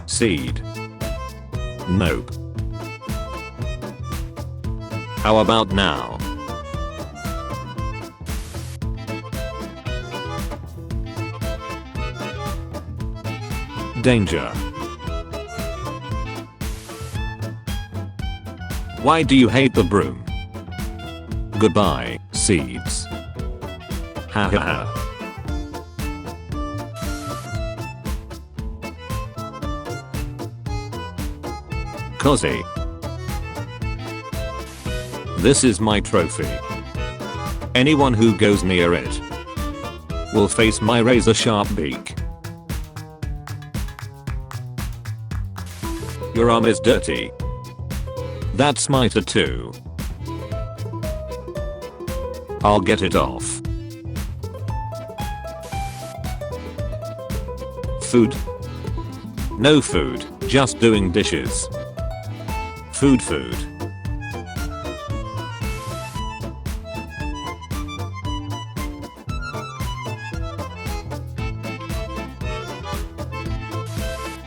Seed. Nope. How about now? Danger. Why do you hate the broom? Goodbye, seeds. Ha ha ha. Cozy. This is my trophy. Anyone who goes near it will face my razor sharp beak. Your arm is dirty. That's my tattoo. I'll get it off. Food? No food, just doing dishes. Food.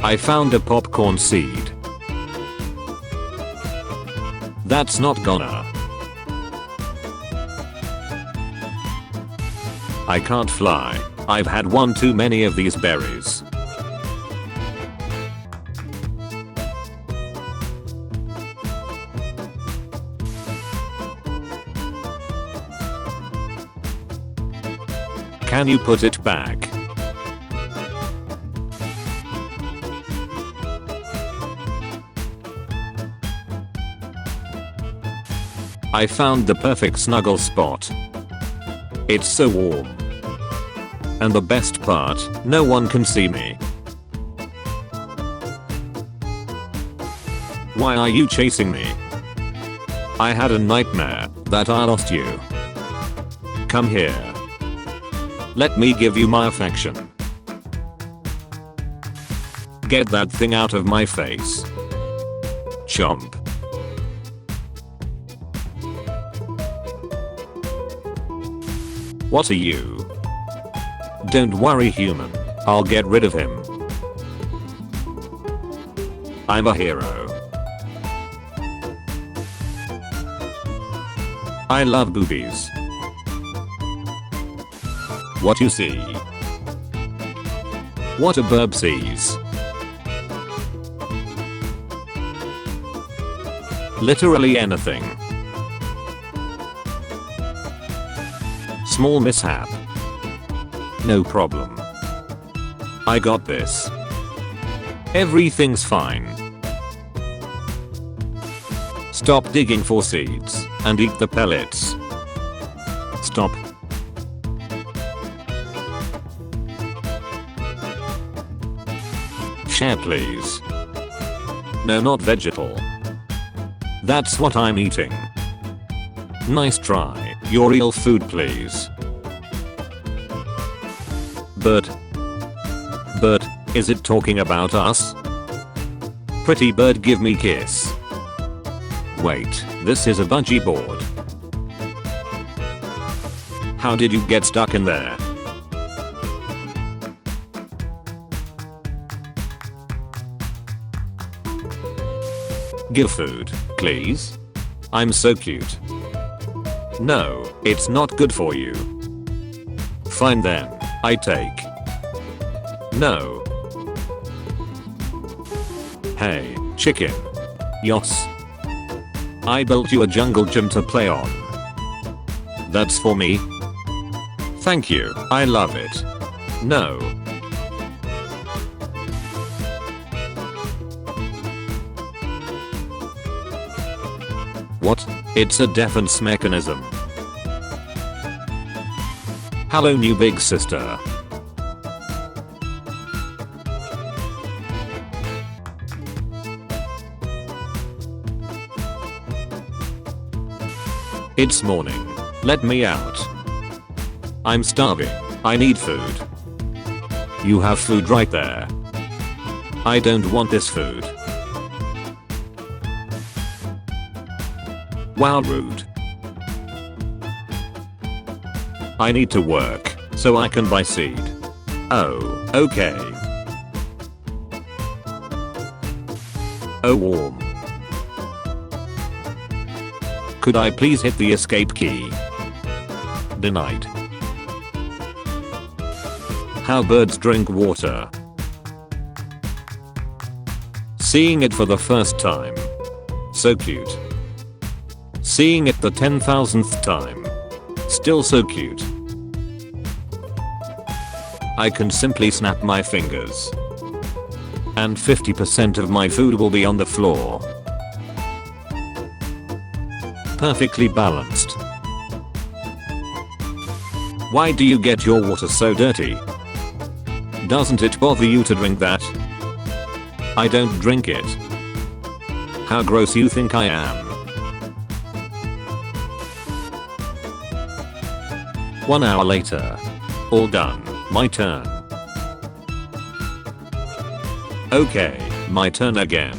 I found a popcorn seed. That's not gonna. I can't fly. I've had one too many of these berries. Can you put it back? I found the perfect snuggle spot. It's so warm. And the best part, no one can see me. Why are you chasing me? I had a nightmare that I lost you. Come here. Let me give you my affection. Get that thing out of my face. Chomp. What are you? Don't worry, human. I'll get rid of him. I'm a hero. I love boobies. What you see? What a burb sees. Literally anything. Small mishap. No problem. I got this. Everything's fine. Stop digging for seeds and eat the pellets. Stop. Share please. No, not vegetal. That's what I'm eating. Nice try. Your real food please. Bird. Bird, is it talking about us? Pretty bird, give me kiss. Wait, this is a bungee board. How did you get stuck in there? Give food, please. I'm so cute. No, it's not good for you. Fine then, I take. No. Hey, chicken. Yos. I built you a jungle gym to play on. That's for me? Thank you, I love it. No. What? It's a defense mechanism. Hello, new big sister. It's morning. Let me out. I'm starving. I need food. You have food right there. I don't want this food. Wow, rude. I need to work, so I can buy seed. Oh, okay. Oh, warm. Could I please hit the escape key? Denied. How birds drink water. Seeing it for the first time. So cute. Seeing it the 10,000th time. Still so cute. I can simply snap my fingers. And 50% of my food will be on the floor. Perfectly balanced. Why do you get your water so dirty? Doesn't it bother you to drink that? I don't drink it. How gross you think I am? 1 hour later. All done. My turn. Okay, my turn again.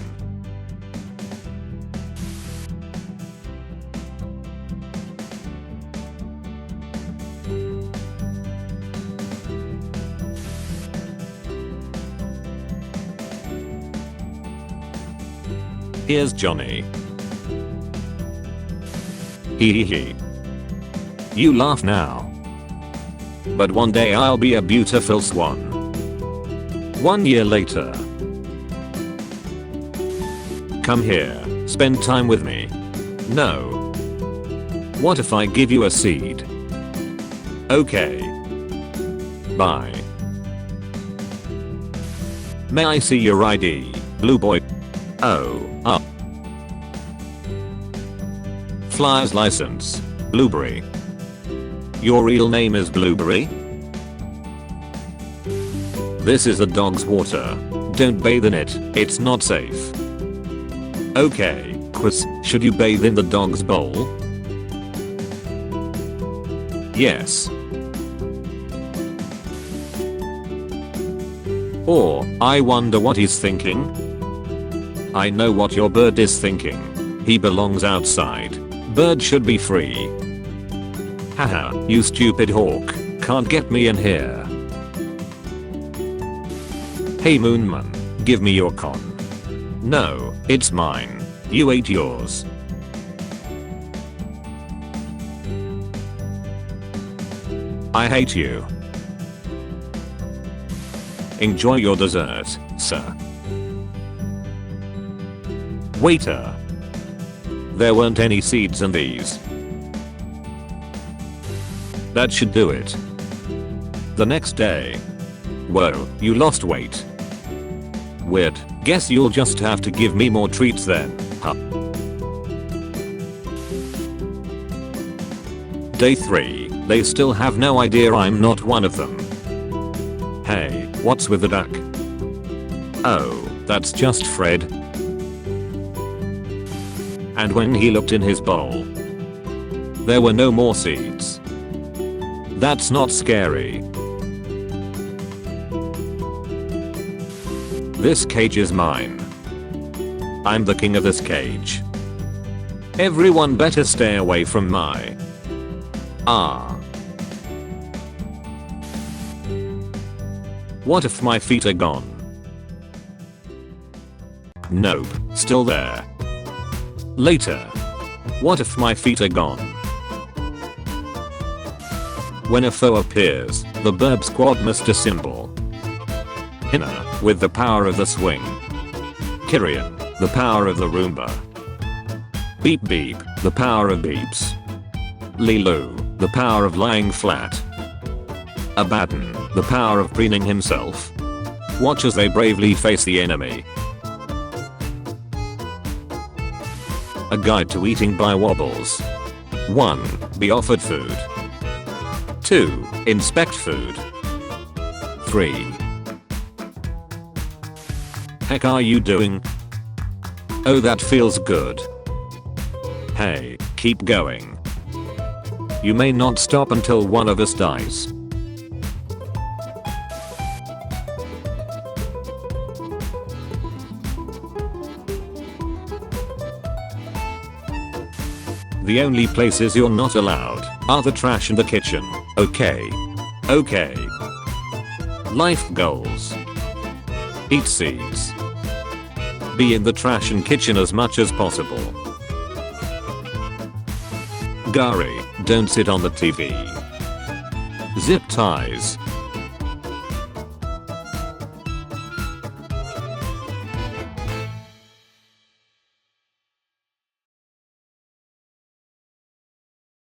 Here's Johnny. Hee hee hee. You laugh now. But one day I'll be a beautiful swan. 1 year later. Come here, spend time with me. No. What if I give you a seed? Okay. Bye. May I see your ID, blue boy? Oh, up. Flyer's license, Blueberry. Your real name is Blueberry? This is a dog's water. Don't bathe in it, it's not safe. Okay, quiz, should you bathe in the dog's bowl? Yes. Or, I wonder what he's thinking? I know what your bird is thinking. He belongs outside. Bird should be free. Haha, you stupid hawk, can't get me in here. Hey Moonman, give me your con. No, it's mine. You ate yours. I hate you. Enjoy your dessert, sir. Waiter. There weren't any seeds in these. That should do it. The next day. Whoa, you lost weight. Weird, guess you'll just have to give me more treats then, huh? Day 3, they still have no idea I'm not one of them. Hey, what's with the duck? Oh, that's just Fred. And when he looked in his bowl, there were no more seeds. That's not scary. This cage is mine. I'm the king of this cage. Everyone better stay away from my... What if my feet are gone? Nope, still there. Later. What if my feet are gone? When a foe appears, the Burb Squad must assemble. Hina, with the power of the swing. Kirian, the power of the Roomba. Beep Beep, the power of beeps. Lilu, the power of lying flat. Abaddon, the power of preening himself. Watch as they bravely face the enemy. A guide to eating by wobbles. 1. Be offered food. 2. Inspect food. 3. Heck are you doing? Oh, that feels good. Hey, keep going. You may not stop until one of us dies. The only places you're not allowed are the trash and the kitchen. Okay. Okay. Life goals. Eat seeds. Be in the trash and kitchen as much as possible. Gary, don't sit on the TV. Zip ties.